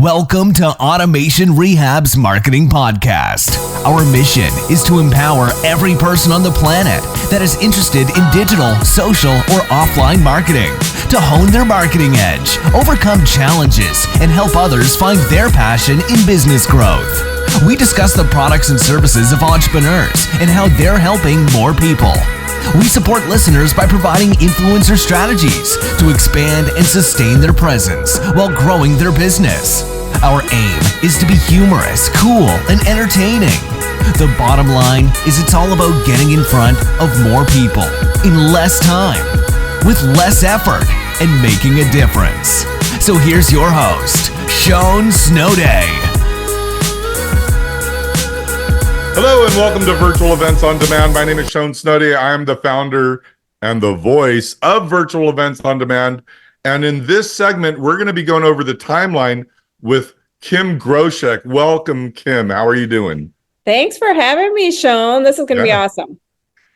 Welcome to Automation Rehab's Marketing Podcast. Our mission is to empower every person on the planet that is interested in digital, social, or offline marketing to hone their marketing edge, overcome challenges, and help others find their passion in business growth. We discuss the products and services of entrepreneurs and how they're helping more people. We support listeners by providing influencer strategies to expand and sustain their presence while growing their business. Our aim is to be humorous, cool, and entertaining. The bottom line is it's all about getting in front of more people in less time, with less effort, and making a difference. So here's your host, Sean Snowday. Hello and welcome to Virtual Events on Demand. My name is Sean Snowday. I am the founder and the voice of Virtual Events on Demand. And in this segment, we're going to be going over the timeline with Kim Groshek. Welcome, Kim. How are you doing? Thanks for having me, Sean. This is going to be awesome.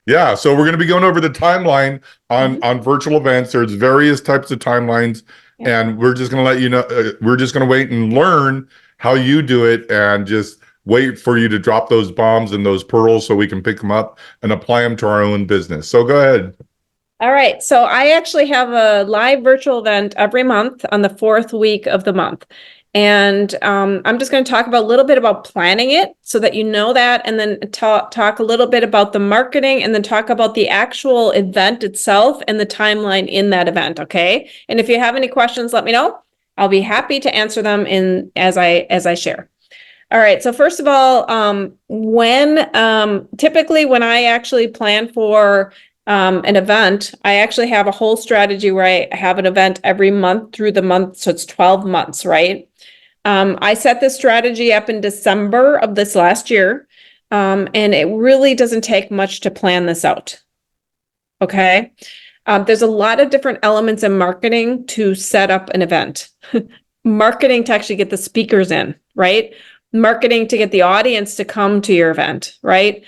Yeah, so we're going to be going over the timeline on virtual events. There's various types of timelines, and we're just going to let you know, we're just going to wait and learn how you do it and just wait for you to drop those bombs and those pearls so we can pick them up and apply them to our own business. So go ahead. All right. So I actually have a live virtual event every month on the fourth week of the month. And I'm just going to talk about a little bit about planning it so that you know that, and then talk a little bit about the marketing, and then talk about the actual event itself and the timeline in that event. Okay. And if you have any questions, let me know. I'll be happy to answer them as I share. All right. So first of all, typically when I actually plan for an event, I actually have a whole strategy where I have an event every month through the month. So it's 12 months, right? I set this strategy up in December of this last year. And it really doesn't take much to plan this out. Okay. There's a lot of different elements in marketing to set up an event. Marketing to actually get the speakers in, right? Marketing to get the audience to come to your event, right?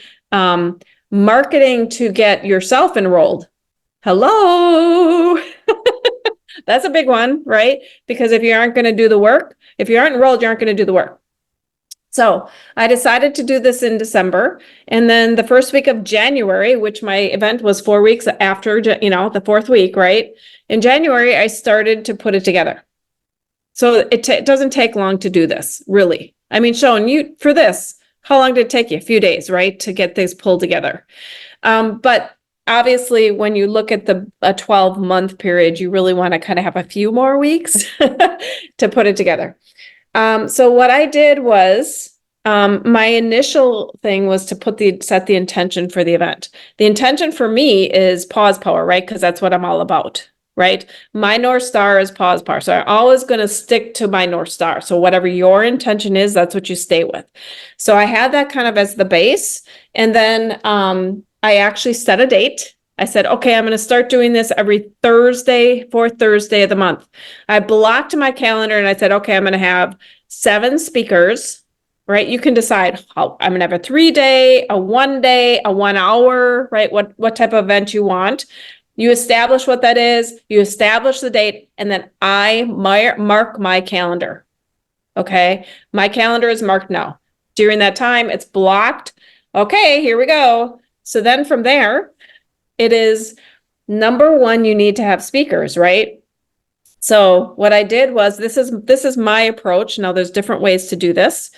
Marketing to get yourself enrolled. Hello. That's a big one, right? Because if you aren't going to do the work, if you aren't enrolled, you aren't going to do the work. So I decided to do this in December. And then the first week of January, which my event was 4 weeks after, the fourth week, right? In January, I started to put it together. So it doesn't take long to do this, really. I mean, Sean, for this, how long did it take you? A few days, right? To get things pulled together. But obviously, when you look at a 12-month period, you really want to kind of have a few more weeks to put it together. So what I did was, my initial thing was to set the intention for the event. The intention for me is pause power, right? Because that's what I'm all about. Right? My North Star is pause power. So I'm always going to stick to my North Star. So whatever your intention is, that's what you stay with. So I had that kind of as the base. And then I actually set a date. I said, okay, I'm going to start doing this every Thursday, fourth Thursday of the month. I blocked my calendar and I said, okay, I'm going to have 7 speakers, right? You can decide how I'm going to have a 3-day, a 1-day, a 1 hour, right? What type of event you want. You establish what that is, you establish the date, and then I mark my calendar. Okay, my calendar is marked now. During that time, it's blocked. Okay, here we go. So then from there, it is number one, you need to have speakers, right? So what I did was, this is my approach. Now there's different ways to do this.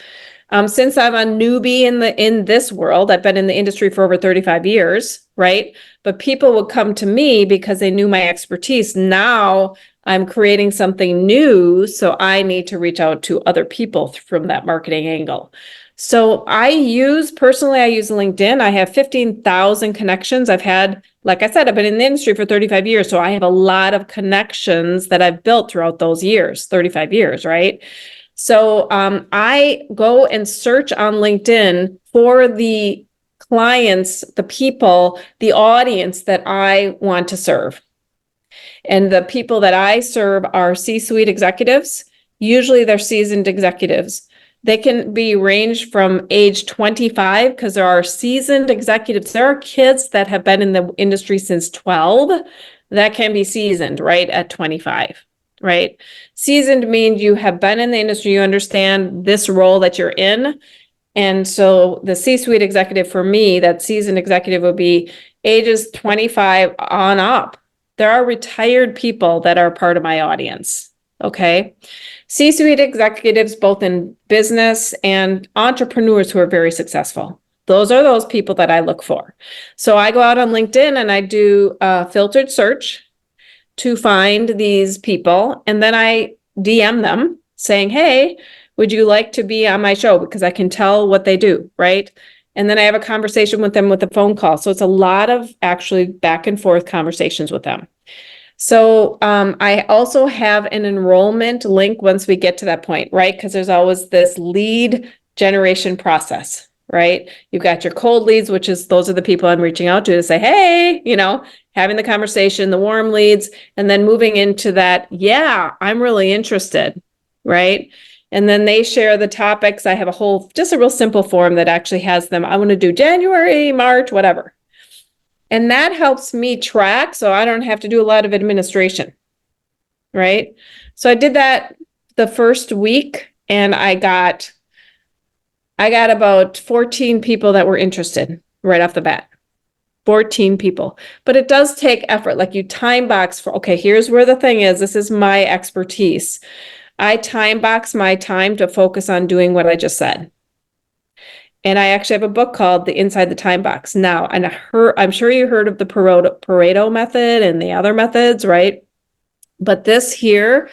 Since I'm a newbie in this world, I've been in the industry for over 35 years, right? But people would come to me because they knew my expertise. Now I'm creating something new, so I need to reach out to other people from that marketing angle. So I use LinkedIn. I have 15,000 connections. Like I said, I've been in the industry for 35 years, so I have a lot of connections that I've built throughout those years, 35 years, right? So I go and search on LinkedIn for the clients, the people, the audience that I want to serve. And the people that I serve are C-suite executives. Usually they're seasoned executives. They can be ranged from age 25, because there are seasoned executives. There are kids that have been in the industry since 12 that can be seasoned right at 25. right? Seasoned means you have been in the industry, you understand this role that you're in. And so the C-suite executive for me, that seasoned executive would be ages 25 on up. There are retired people that are part of my audience. Okay. C-suite executives, both in business and entrepreneurs who are very successful. Those are those people that I look for. So I go out on LinkedIn and I do a filtered search to find these people. And then I DM them saying, hey, would you like to be on my show? Because I can tell what they do, right? And then I have a conversation with them with a phone call. So it's a lot of actually back and forth conversations with them. So I also have an enrollment link once we get to that point, right? Because there's always this lead generation process, right? You've got your cold leads, which is those are the people I'm reaching out to say, hey, having the conversation, the warm leads, and then moving into that, yeah, I'm really interested, right? And then they share the topics. I have just a real simple form that actually has them. I want to do January, March, whatever. And that helps me track so I don't have to do a lot of administration, right? So I did that the first week and I got about 14 people that were interested right off the bat. 14 people. But it does take effort. Like you time box for, okay, here's where the thing is. This is my expertise. I time box my time to focus on doing what I just said. And I actually have a book called The Inside the Time Box. Now, and I'm sure you heard of the Pareto method and the other methods, right? But this here,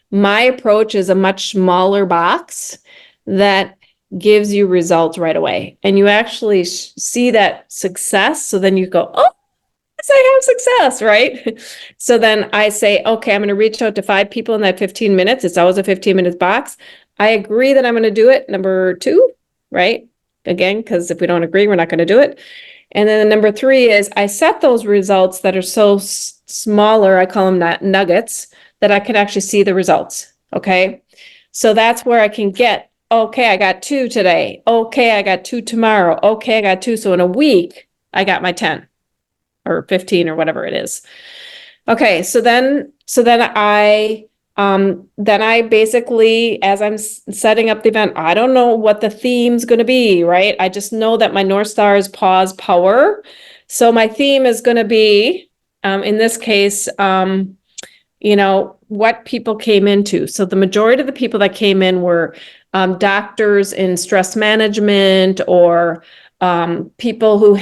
my approach is a much smaller box that gives you results right away. And you actually see that success. So then you go, oh, yes, I have success, right? So then I say, okay, I'm going to reach out to 5 people in that 15 minutes. It's always a 15-minute box. I agree that I'm going to do it. Number 2, right? Again, because if we don't agree, we're not going to do it. And then the number 3 is I set those results that are so smaller, I call them nuggets, that I can actually see the results. Okay. So that's where I can get, okay, I got 2 today. Okay, I got 2 tomorrow. Okay, I got 2. So in a week, I got my 10 or 15 or whatever it is. Okay, so then I basically, as I'm setting up the event, I don't know what the theme's going to be, right? I just know that my North Star is pause power. So my theme is going to be, in this case, what people came into. So the majority of the people that came in were doctors in stress management or people who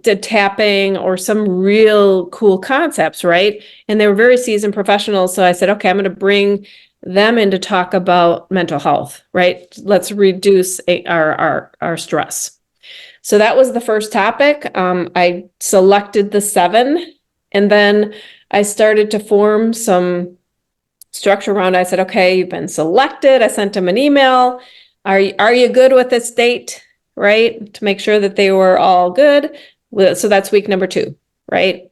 did tapping or some real cool concepts, right? And they were very seasoned professionals. So I said, okay, I'm going to bring them in to talk about mental health, right? Let's reduce our stress. So that was the first topic. I selected the 7, and then I started to form some structure around it. I said, okay, you've been selected. I sent them an email. Are you good with this date? Right? To make sure that they were all good. So that's week number 2, right?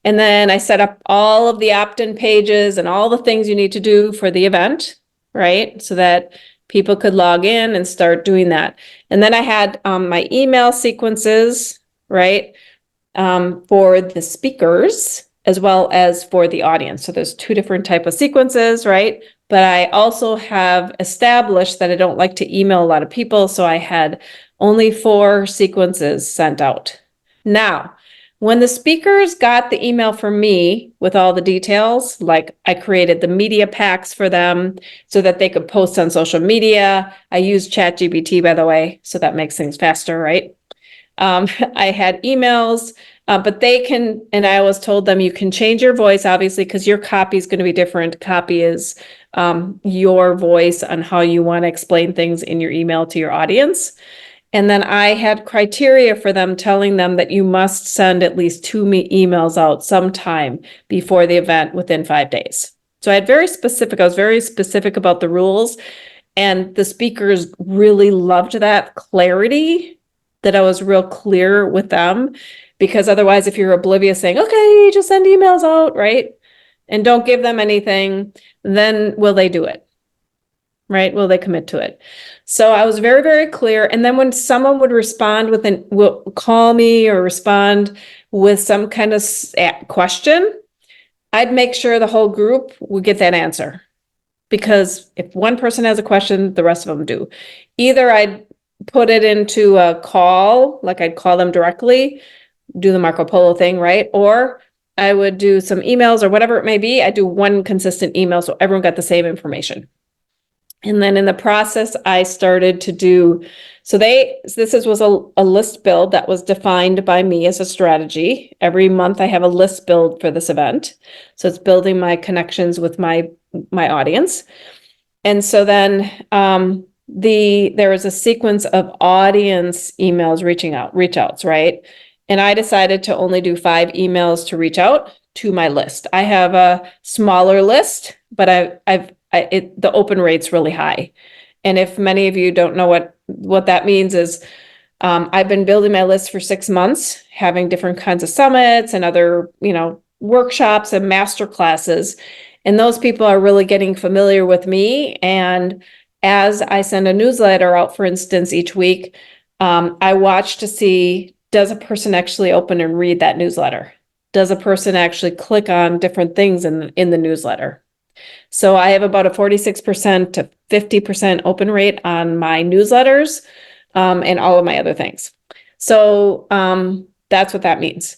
And then I set up all of the opt-in pages and all the things you need to do for the event, right? So that people could log in and start doing that. And then I had my email sequences, right? For the speakers as well as for the audience. So there's 2 different type of sequences, right? But I also have established that I don't like to email a lot of people. So I had only 4 sequences sent out. Now, when the speakers got the email from me with all the details, like I created the media packs for them so that they could post on social media. I use ChatGPT, by the way, so that makes things faster, right? I had emails, but they can, and I always told them you can change your voice, obviously, because your copy is going to be different. Copy is your voice on how you want to explain things in your email to your audience. And then I had criteria for them telling them that you must send at least 2 emails out sometime before the event within 5 days. So I was very specific about the rules, and the speakers really loved that clarity, that I was real clear with them, because otherwise if you're oblivious saying, okay, just send emails out, right? And don't give them anything, then will they do it? Right? Will they commit to it? So I was very, very clear. And then when someone would respond will call me or respond with some kind of question, I'd make sure the whole group would get that answer. Because if one person has a question, the rest of them do. Either I'd put it into a call, like I'd call them directly, do the Marco Polo thing, right? Or I would do some emails or whatever it may be. I do one consistent email so everyone got the same information. And then in the process, I started to do, was a list build that was defined by me as a strategy. Every month I have a list build for this event. So it's building my connections with my audience. And so then there was a sequence of audience emails reach outs, right? And I decided to only do 5 emails to reach out to my list. I have a smaller list, but the open rate's really high. And if many of you don't know what that means is, I've been building my list for 6 months, having different kinds of summits and other, workshops and master classes. And those people are really getting familiar with me. And as I send a newsletter out, for instance, each week, I watch to see, does a person actually open and read that newsletter? Does a person actually click on different things in the newsletter? So I have about a 46% to 50% open rate on my newsletters, and all of my other things. So that's what that means.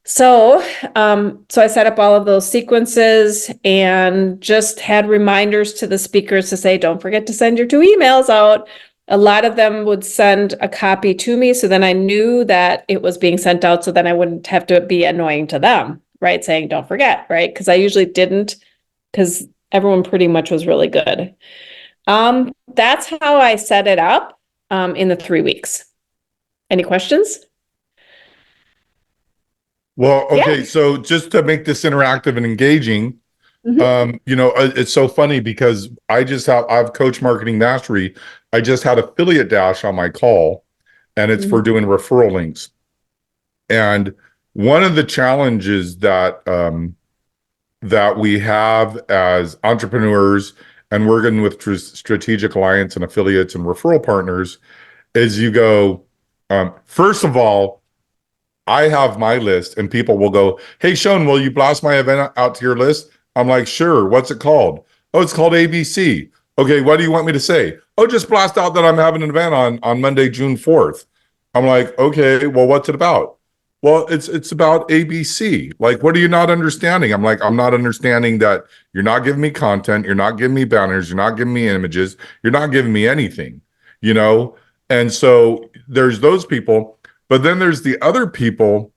So I set up all of those sequences and just had reminders to the speakers to say, don't forget to send your 2 emails out. A lot of them would send a copy to me. So then I knew that it was being sent out. So then I wouldn't have to be annoying to them, right? Saying, don't forget, right? Because I usually didn't, because everyone pretty much was really good. That's how I set it up in the 3 weeks. Any questions? Well, okay, Yeah. so just to make this interactive and engaging, Mhm. it's so funny because I've coached marketing mastery. I just had affiliate dash on my call, and it's for Mhm. doing referral links. And one of the challenges that we have as entrepreneurs and working with strategic alliance and affiliates and referral partners is you go, first of all, I have my list and people will go, hey, Sean, will you blast my event out to your list? I'm like, sure. What's it called? Oh, it's called ABC. Okay, what do you want me to say? Oh, just blast out that I'm having an event on Monday, June 4th. I'm like, okay, well, what's it about? Well, it's about ABC. Like, what are you not understanding? I'm like, I'm not understanding that you're not giving me content, you're not giving me banners, you're not giving me images, you're not giving me anything, you know? And so there's those people. But then there's the other people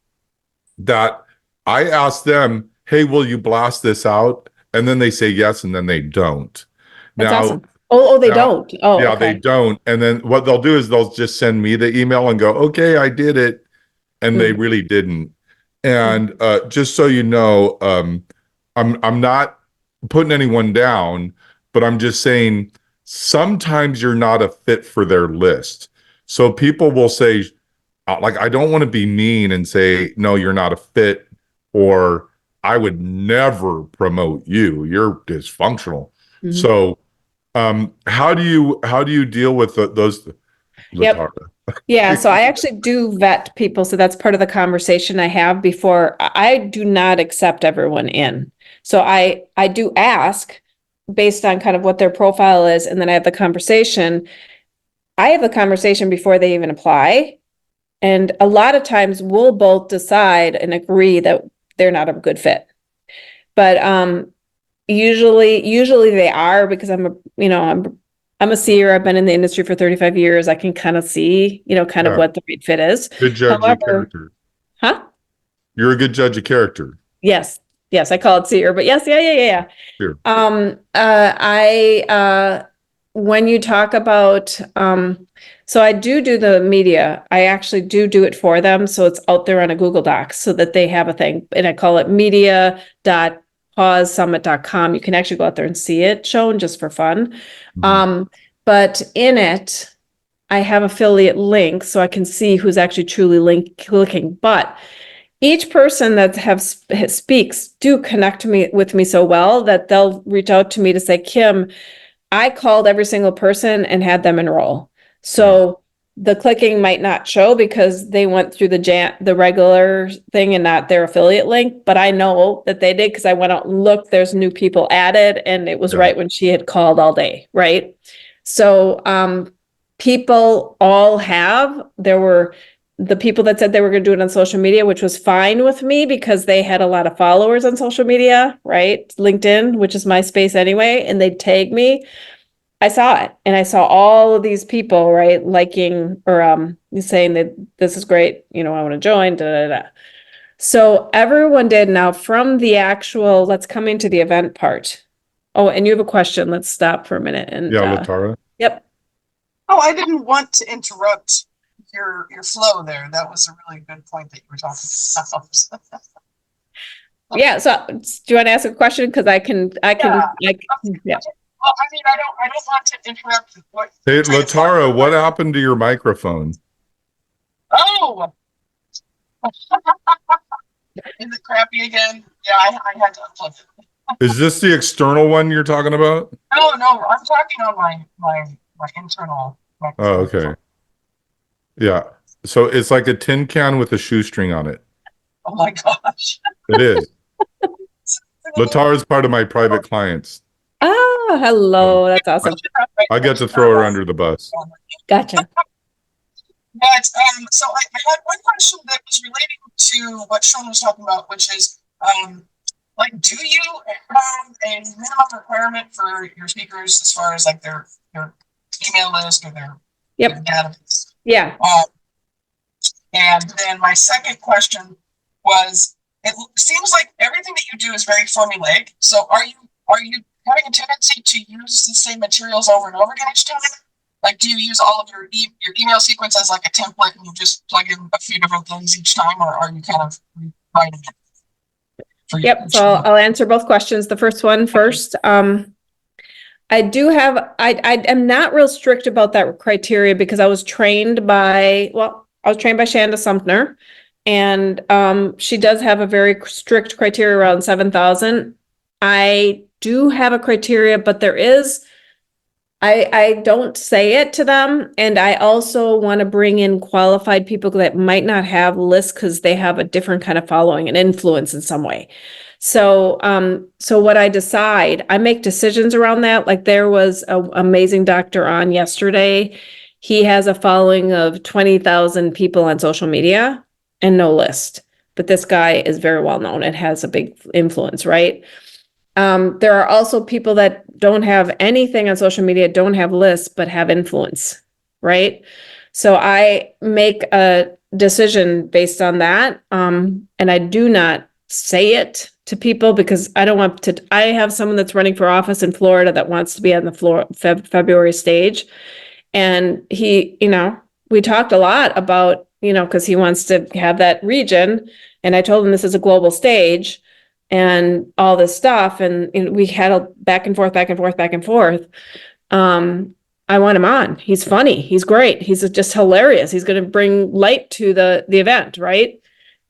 that I ask them, hey, will you blast this out? And then they say yes, and then they don't. That's Now, awesome. Oh, they now, don't. Oh, yeah, they okay. don't. And then what they'll do is they'll just send me the email and go, okay, I did it. And they Mhm. really didn't. Mhm. And just so you know, I'm not putting anyone down, but I'm just saying sometimes you're not a fit for their list. So people will say, like, I don't want to be mean and say, no, you're not a fit, or I would never promote you. You're dysfunctional. Mhm. So, how do you deal with those, Yep. Latara? Yeah, so I actually do vet people, so that's part of the conversation I have before. I do not accept everyone in. So I do ask based on kind of what their profile is, and then I have the conversation. I have the conversation before they even apply. And a lot of times we'll both decide and agree that they're not a good fit. But usually they are, because I'm a seer. I've been in the industry for 35 years. I can kind of see, kind of Yeah, what the right fit is. good judge of However, character. huh? You're a good judge of character. Yes. Yes, I call it seer, but yes, yeah. Here. I when you talk about so I do the media. I actually do it for them, so it's out there on a Google Docs so that they have a thing, and I call it media.pausesummit.com. You can actually go out there and see it shown just for fun. Mhm. But in it, I have affiliate links so I can see who's actually truly clicking. But each person that speaks do connect with me so well that they'll reach out to me to say, Kim, I called every single person and had them enroll. Yeah. So the clicking might not show because they went through the regular thing and not their affiliate link, but I know that they did because I went out and looked, there's new people added, and it was right when she had called all day, right? So people all there were the people that said they were going to do it on social media, which was fine with me because they had a lot of followers on social media, right? LinkedIn, which is my space anyway, and they'd tag me. I saw it, and I saw all of these people, right, liking or saying that this is great, I want to join, da, da, da. So everyone did. Now from the actual, let's come into the event part. Oh, and you have a question. Let's stop for a minute. And Latara. Yep. Oh, I didn't want to interrupt your flow there. That was a really good point that you were talking about. Yeah. So do you want to ask a question? Because I can. Yeah. Well, I don't want to interrupt. Hey, Latara, what happened to your microphone? Oh, is it crappy again? Yeah, I had to unplug it. Is this the external one you're talking about? No, I'm talking on my internal microphone. Oh, okay. Yeah. So it's like a tin can with a shoestring on it. Oh my gosh. It is. Latara is part of my private clients. Oh, hello. That's awesome. I get to throw her under the bus. Gotcha. But so I had one question that was relating to what Sean was talking about, which is like, do you have a minimum requirement for your speakers as far as like their email list or their database? Yeah. And then my second question was, it seems like everything that you do is very formulaic. So are you having a tendency to use the same materials over and over again each time? Like, do you use all of your email sequence as like a template and you just plug in a few different things each time, or are you kind of writing it? Yep. So I'll answer both questions. The first one first. I do have, I am not real strict about that criteria because I was trained by Shanda Sumpner, and she does have a very strict criteria around 7,000. I do have a criteria, but there is, I don't say it to them. And I also want to bring in qualified people that might not have lists because they have a different kind of following and influence in some way. So, so what I decide, I make decisions around that. Like there was an amazing doctor on yesterday. He has a following of 20,000 people on social media and no list. But this guy is very well known and has a big influence, right? There are also people that don't have anything on social media, don't have lists, but have influence, right? So I make a decision based on that. And I do not say it to people because I don't want to. I have someone that's running for office in Florida that wants to be on the February stage. And he, we talked a lot about, because he wants to have that region. And I told him this is a global stage and all this stuff. And we had a back and forth. I want him on. He's funny. He's great. He's just hilarious. He's going to bring light to the event, right?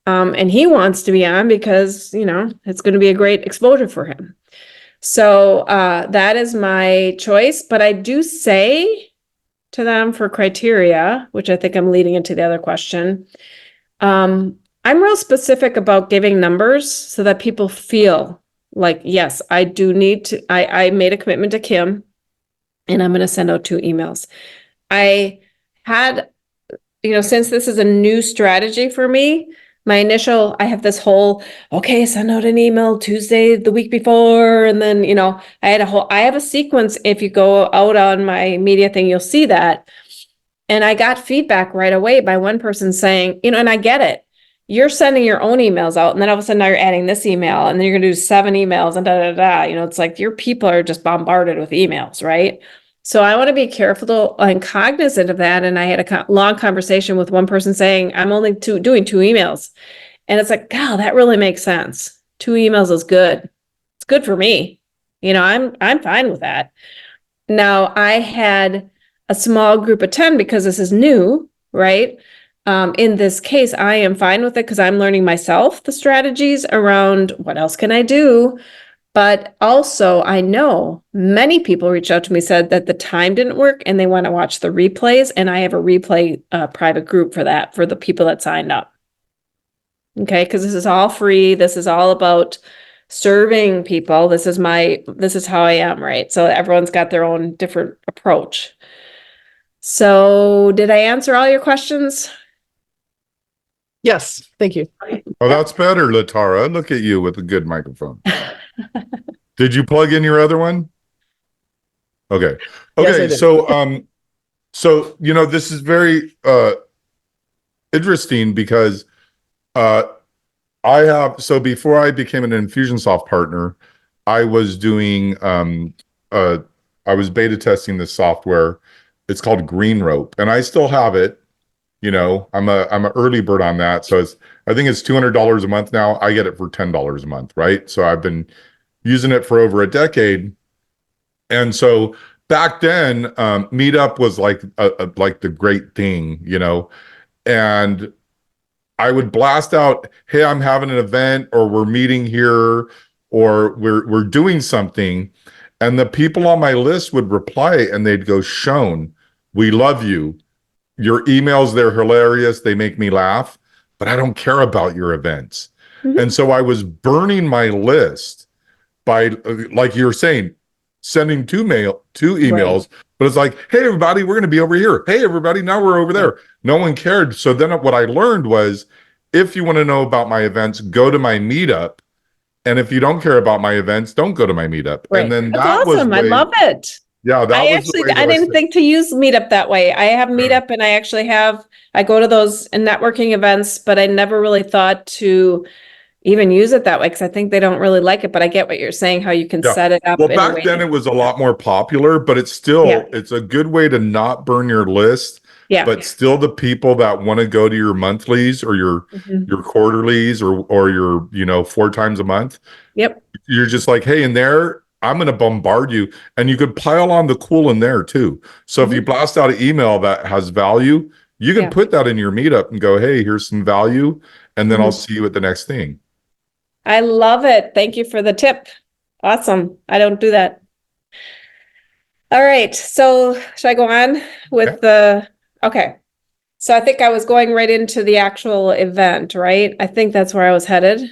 And he wants to be on because, it's going to be a great exposure for him. So that is my choice. But I do say to them for criteria, which I think I'm leading into the other question. I'm real specific about giving numbers so that people feel like, yes, I do need to, I made a commitment to Kim and I'm going to send out 2 emails. I had, since this is a new strategy for me, I have this whole, okay, send out an email Tuesday, the week before. And then, I have a sequence. If you go out on my media thing, you'll see that. And I got feedback right away by one person saying, and I get it. You're sending your own emails out, and then all of a sudden now you're adding this email, and then you're going to do 7 emails and it's like your people are just bombarded with emails, right? So I want to be careful and cognizant of that. And I had a long conversation with one person saying, I'm only doing 2 emails. And it's like, God, that really makes sense. 2 emails is good. It's good for me. I'm fine with that. Now I had a small group of 10 because this is new, right? In this case, I am fine with it because I'm learning myself the strategies around what else can I do. But also, I know many people reached out to me, said that the time didn't work and they want to watch the replays. And I have a replay private group for that, for the people that signed up. Okay, because this is all free. This is all about serving people. This is how I am, right? So everyone's got their own different approach. So did I answer all your questions? Yes, thank you. Oh, that's better, Latara. Look at you with a good microphone. Did you plug in your other one? Okay. Yes, Okay. I did. So this is very interesting because before I became an Infusionsoft partner, I was doing I was beta testing this software. It's called Green Rope, and I still have it. I'm an early bird on that. So I think it's $200 a month now. I get it for $10 a month, right? So I've been using it for over a decade. And so back then, Meetup was like the great thing, and I would blast out, "Hey, I'm having an event, or we're meeting here, or we're doing something," and the people on my list would reply, and they'd go, "Shown, we love you. Your emails, they're hilarious. They make me laugh, but I don't care about your events." Mhm. And so I was burning my list by, like you're saying, sending two emails, but it's like, "Hey, everybody, we're going to be over here. Hey, everybody, now we're over there." No one cared. So then what I learned was, if you want to know about my events, go to my meetup. And if you don't care about my events, don't go to my meetup. Right. And then That's that was awesome. the I way, love it. yeah, that I was the way that I didn't said. think to use Meetup that way. I have Meetup and I go to those networking events, but I never really thought to even use it that way because I think they don't really like it. But I get what you're saying, how you can Yeah. set it up Well, in a back way. then it was a lot more popular, but it's a good way to not burn your list, Yeah. but still the people that want to go to your monthlies or your Mhm. quarterlies or your, 4 times a month, Yep. you're just like, "Hey, in there, I'm going to bombard you." And you could pile on the cool in there too. So if you blast out an email that has value, you can Yeah. put that in your meetup and go, "Hey, here's some value." And then I'll Mhm. see you at the next thing. I love it. Thank you for the tip. Awesome. I don't do that. All right. So should I go on with okay. So I think I was going right into the actual event, right? I think that's where I was headed,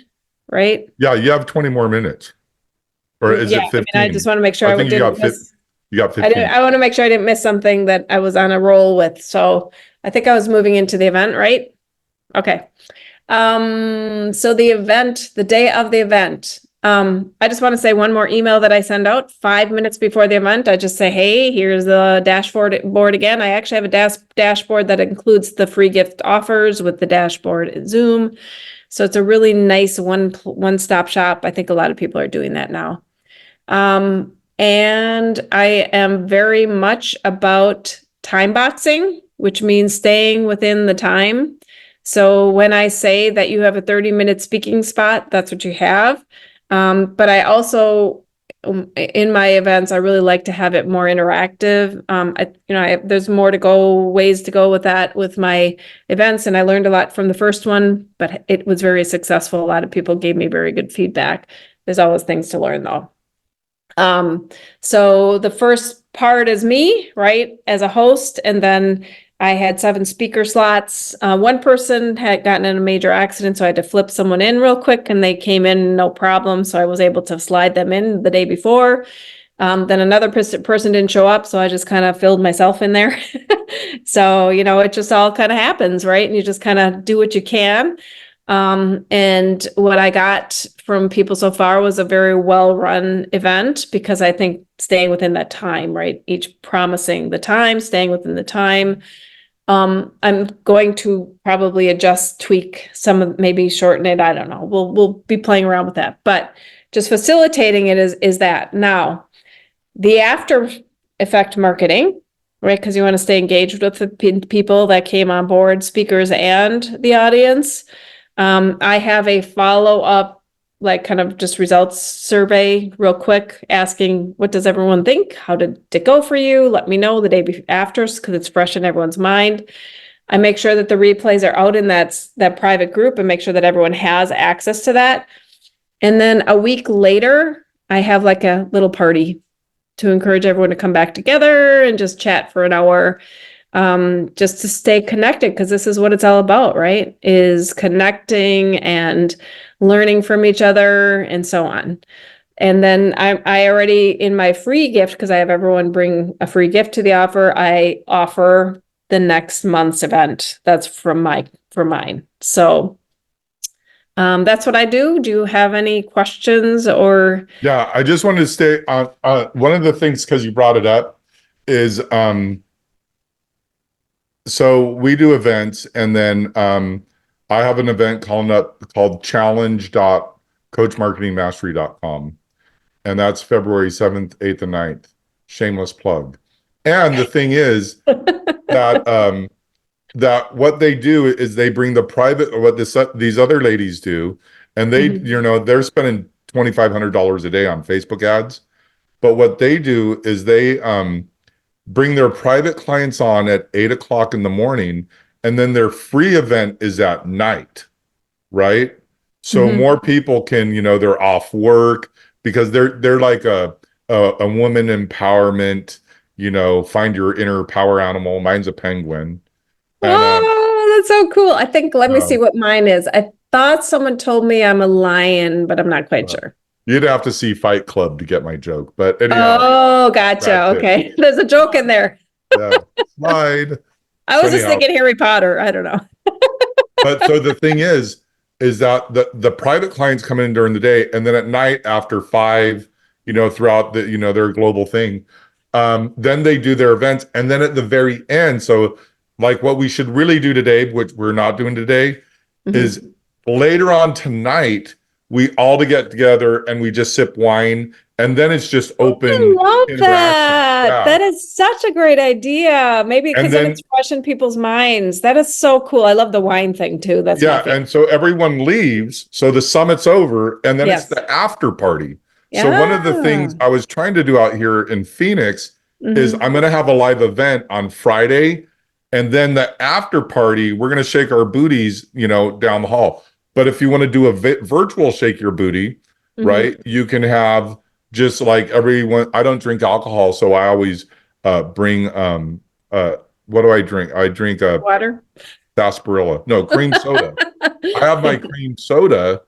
right? Yeah, you have 20 more minutes. Or is Yeah, it I mean, I just 15? want to make sure I I think didn't miss. you got 15. I want to make sure I didn't miss something that I was on a roll with. So I think I was moving into the event, right? Okay. So the day of the event, I just want to say one more email that I send out 5 minutes before the event. I just say, "Hey, here's the board again." I actually have a dashboard that includes the free gift offers with the dashboard in Zoom. So it's a really nice one-stop shop. I think a lot of people are doing that now. And I am very much about time boxing, which means staying within the time. So when I say that you have a 30-minute speaking spot, that's what you have. But I also, in my events, I really like to have it more interactive. There's ways to go with that with my events, and I learned a lot from the first one, but it was very successful. A lot of people gave me very good feedback. There's always things to learn though. So the first part is me, right, as a host, and then I had 7 speaker slots. One person had gotten in a major accident, so I had to flip someone in real quick, and they came in no problem. So I was able to slide them in the day before. Then another person didn't show up, so I just kind of filled myself in there. So, it just all kind of happens, right? And you just kind of do what you can. And what I got from people so far was a very well-run event because I think staying within that time, right? Each promising the time, staying within the time. I'm going to probably tweak some of, maybe shorten it. I don't know. We'll be playing around with that, but just facilitating it is that. Now, the after effect marketing, right? Because you want to stay engaged with the people that came on board, speakers and the audience. I have a follow-up, like kind of just results survey real quick, asking what does everyone think? How did it go for you? Let me know the day after because it's fresh in everyone's mind. I make sure that the replays are out in that private group and make sure that everyone has access to that. And then a week later, I have like a little party to encourage everyone to come back together and just chat for an hour, just to stay connected, because this is what it's all about, right? Is connecting and learning from each other and so on. And then I already, in my free gift, because I have everyone bring a free gift to the offer, I offer the next month's event. That's for mine. So that's what I do. Do you have any questions or? Yeah, I just wanted to stay on one of the things, because you brought it up, is so we do events, and then I have an event called challenge.coachmarketingmastery.com. And that's February 7th, 8th, and 9th. Shameless plug. And the thing is that that what they do is they bring the private, what these other ladies do, and they, they're spending $2,500 a day on Facebook ads. But what they do is they bring their private clients on at 8 o'clock in the morning, and then their free event is at night, right? So more people can, they're off work, because they're like a woman empowerment, find your inner power animal. Mine's a penguin. And Oh, that's so cool. I think, let me see um, what mine is. I thought someone told me I'm a lion, but I'm not quite sure. you'd have to see Fight Club to get my joke. But anyhow, Oh, gotcha. that's it. Okay. There's a joke in there. Yeah, slide. I So was just anyhow, thinking Harry Potter. I don't know. but so the thing is that the private clients come in during the day, and then at night after 5, throughout the, their global thing, then they do their events. And then at the very end, so like what we should really do today, which we're not doing today, is later on tonight, we all to get together and we just sip wine, and then it's just open I love interaction. that. Yeah. That is such a great idea. Maybe because And then then, it's fresh in people's minds. That is so cool. I love the wine thing too. That's my yeah, favorite. and so everyone leaves, so the summit's over, and then it's Yes. the after party. So Yeah. one of the things I was trying to do out here in Phoenix is I'm going to have a live event on Friday, and then the after party, we're going to shake our booties, down the hall. But if you want to do a virtual shake your booty, right, you can have just like everyone. I don't drink alcohol, so I always bring what do I drink? I drink a Water. sarsaparilla. No, cream soda. I have my cream soda,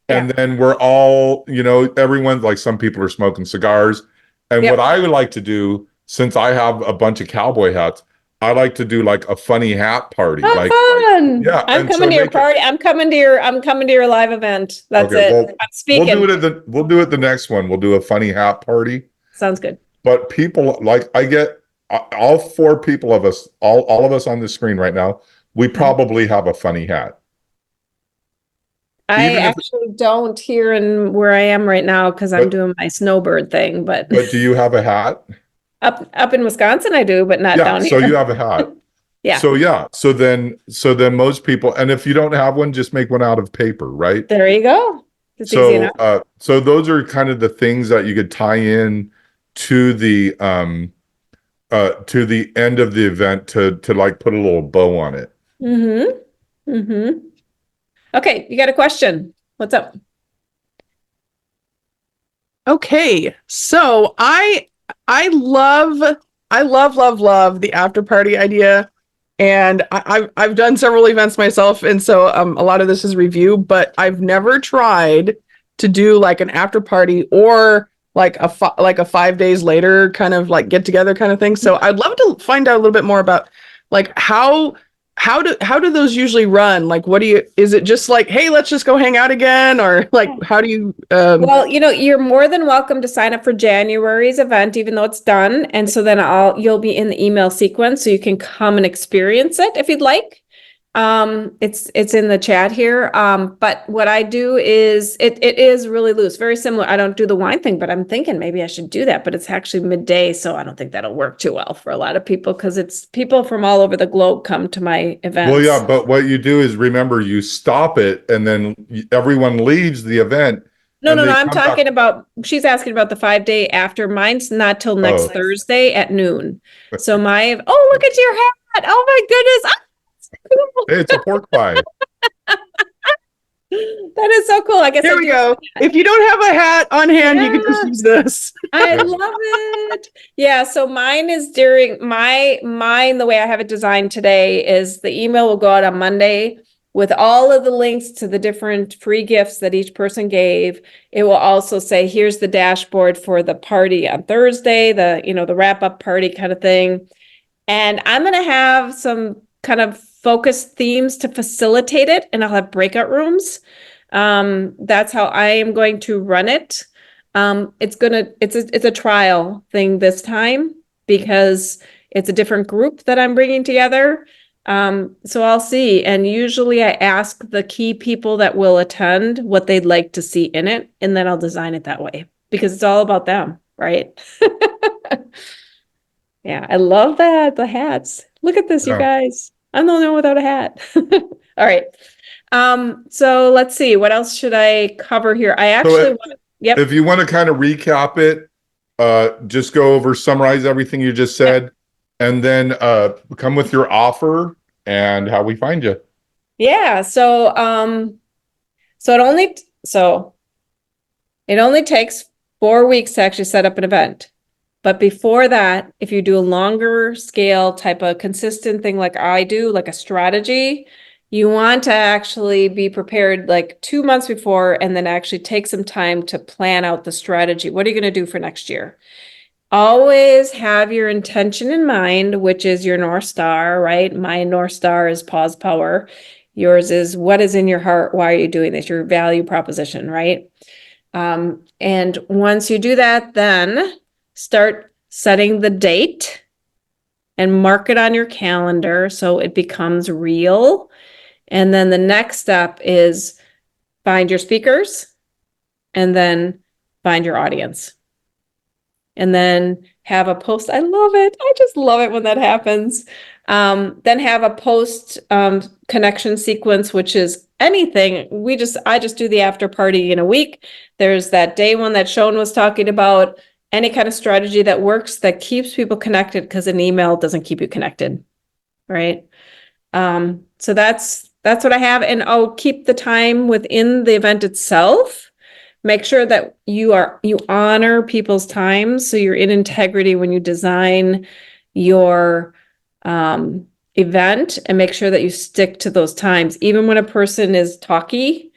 and Yeah. then we're all, everyone's like, some people are smoking cigars. And Yep. what I would like to do, since I have a bunch of cowboy hats, I like to do like a funny hat party. Have Like, fun. yeah, I'm and coming so to your make it- party. I'm coming to your live event. That's okay, it. well, I'm speaking. we'll do it the next one. We'll do a funny hat party. Sounds good. But people, like, I get all 4 people of us, all of us on the screen right now, we probably have a funny hat. I Even if- actually don't here in where I am right now because I'm But- doing my snowbird thing, but But do you have a hat? up in Wisconsin I do, but not Yeah, down so here. you have a hat. Yeah. So yeah, so then most people, and if you don't have one, just make one out of paper, right? There you go. It's easy So enough. so those are kind of the things that you could tie in to the end of the event to like put a little bow on it. Okay, you got a question. What's up? Okay, so I love the after party idea, and I've done several events myself, and so a lot of this is review, but I've never tried to do like an after party or like a 5 days later kind of like get together kind of thing. So I'd love to find out a little bit more about like how do those usually run? Like, is it just like, hey, let's just go hang out again? Or like, how do you, Well, you're more than welcome to sign up for January's event, even though it's done. And so then you'll be in the email sequence so you can come and experience it if you'd like. It's in the chat here. But what I do is it is really loose, very similar. I don't do the wine thing, but I'm thinking maybe I should do that, but it's actually midday. So I don't think that'll work too well for a lot of people because it's people from all over the globe come to my events. Well, yeah, but what you do is, remember, you stop it, and then everyone leaves the event. No, and they I'm come back- talking about, she's asking about the 5 day after. Mine's not till next Oh. Thursday at noon. So oh, look at your hat. Oh my goodness. Hey, it's a pork pie. That is so cool. I guess There I we do. go. If you don't have a hat on hand, you can just Yeah. use this. I Yeah. love it. Yeah, so mine is during mine, the way I have it designed today is the email will go out on Monday with all of the links to the different free gifts that each person gave. It will also say, here's the dashboard for the party on Thursday, the wrap up party kind of thing. And I'm going to have some kind of focused themes to facilitate it, and I'll have breakout rooms. That's how I am going to run it. It's a trial thing this time because it's a different group that I'm bringing together. So I'll see. And usually I ask the key people that will attend what they'd like to see in it, and then I'll design it that way because it's all about them, right? Yeah, I love that. The hats. Look at this, you Yeah. guys. I'm the only one without a hat. All right. So let's see. What else should I cover here? I actually want, yep. If you want to kind of recap it, just go over, summarize everything you just said, and then come with your offer and how we find you. Yeah, so it only takes 4 weeks to actually set up an event. But before that, if you do a longer scale type of consistent thing like I do, like a strategy, you want to actually be prepared like 2 months before and then actually take some time to plan out the strategy. What are you going to do for next year? Always have your intention in mind, which is your North Star, right? My North Star is pause power. Yours is what is in your heart? Why are you doing this? Your value proposition, right? And once you do that, then start setting the date and mark it on your calendar so it becomes real. And then the next step is find your speakers and then find your audience. And then have a post. I love it. I just love it when that happens. Then have a post connection sequence, which is anything. I just do the after party in a week. There's that day one that Sean was talking about. Any kind of strategy that works that keeps people connected, because an email doesn't keep you connected, right? So that's what I have, and I'll keep the time within the event itself. Make sure that you honor people's time, so you're in integrity when you design your event, and make sure that you stick to those times. Even when a person is talky,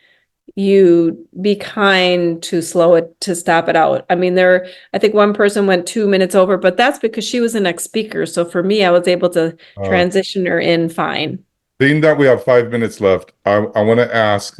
you be kind to stop it out. I mean, I think one person went 2 minutes over, but that's because she was the next speaker. So for me, I was able to transition her in fine. Being that we have 5 minutes left, I want to ask,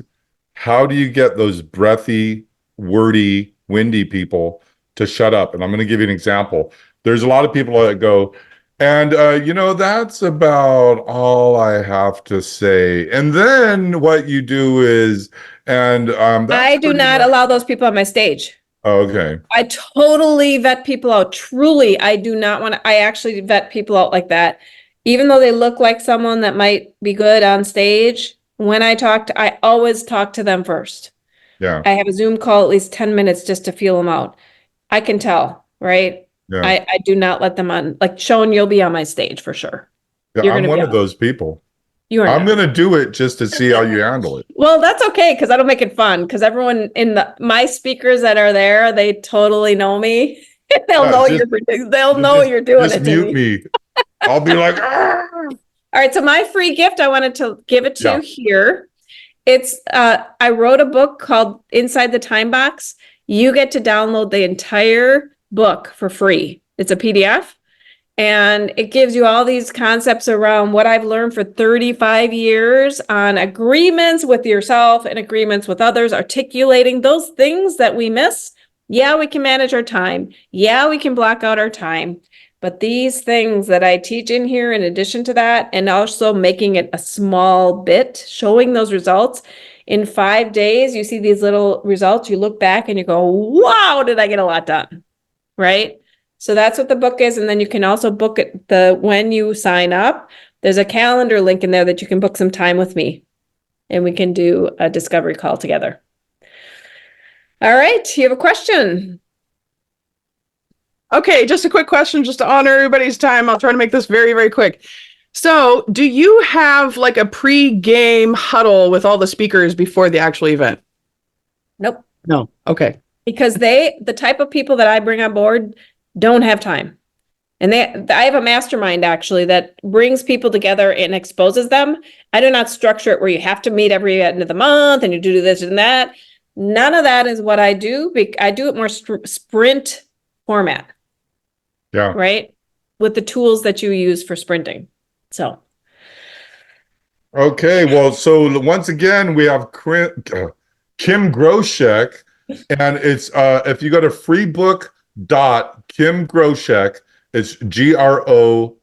how do you get those breathy, wordy, windy people to shut up? And I'm going to give you an example. There's a lot of people that go, and that's about all I have to say. And then what you do is, and I do not allow those people on my stage. Oh, okay. I totally vet people out. Truly, I do not want to. I actually vet people out like that. Even though they look like someone that might be good on stage, when I always talk to them first. Yeah. I have a Zoom call at least 10 minutes just to feel them out. I can tell, right? Yeah. I do not let them on. Like, Sean, you'll be on my stage for sure. Yeah, I'm one of those people. I'm going to do it just to see how you handle it. Well, that's okay, because I don't make it fun, because everyone my speakers that are there, they totally know me. They'll know you're doing it. Just mute me. I'll be like, ah! All right, so my free gift, I wanted to give it to you here. It's I wrote a book called Inside the Time Box. You get to download the entire book for free. It's a PDF. And it gives you all these concepts around what I've learned for 35 years on agreements with yourself and agreements with others, articulating those things that we miss. Yeah, we can manage our time. Yeah, we can block out our time. But these things that I teach in here, in addition to that, and also making it a small bit, showing those results in 5 days, you see these little results, you look back and you go, wow, did I get a lot done, right? So that's what the book is. And then you can also book it when you sign up, there's a calendar link in there that you can book some time with me and we can do a discovery call together. All right. You have a question? Okay. Just a quick question, just to honor everybody's time. I'll try to make this very, very quick. So, do you have like a pre-game huddle with all the speakers before the actual event? Nope. No. Okay. Because the type of people that I bring on board don't have time. And I have a mastermind actually that brings people together and exposes them. I do not structure it where you have to meet every end of the month and you do this and that. None of that is what I do. I do it more sprint format, Yeah. right? With the tools that you use for sprinting. So. Okay. Well, so once again, we have Kim Groshek, and it's if you go to freebook.kimgroshek, it's Groshek,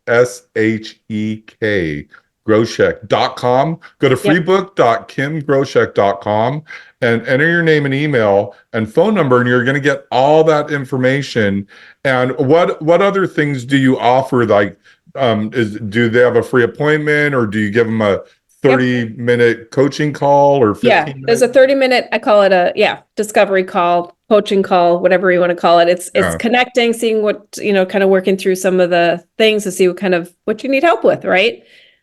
Groshek.com. Go to freebook.kimgroshek.com and enter your name and email and phone number, and you're going to get all that information. And what other things do you offer? Like, do they have a free appointment, or do you give them a 30-minute coaching call or 15 there's a 30-minute, I call it discovery call, coaching call, whatever you want to call it. It's connecting, seeing what, kind of working through some of the things to see what you need help with, right?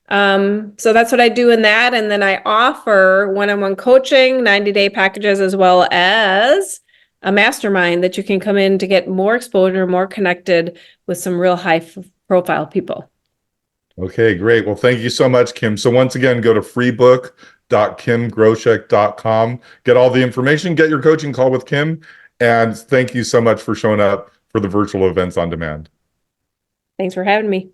So that's what I do in that. And then I offer one-on-one coaching, 90-day packages, as well as a mastermind that you can come in to get more exposure, more connected with some real high profile people. Okay, great. Well, thank you so much, Kim. So once again, go to freebook.kimgroshek.com, get all the information, get your coaching call with Kim, and thank you so much for showing up for the Virtual Events on Demand. Thanks for having me.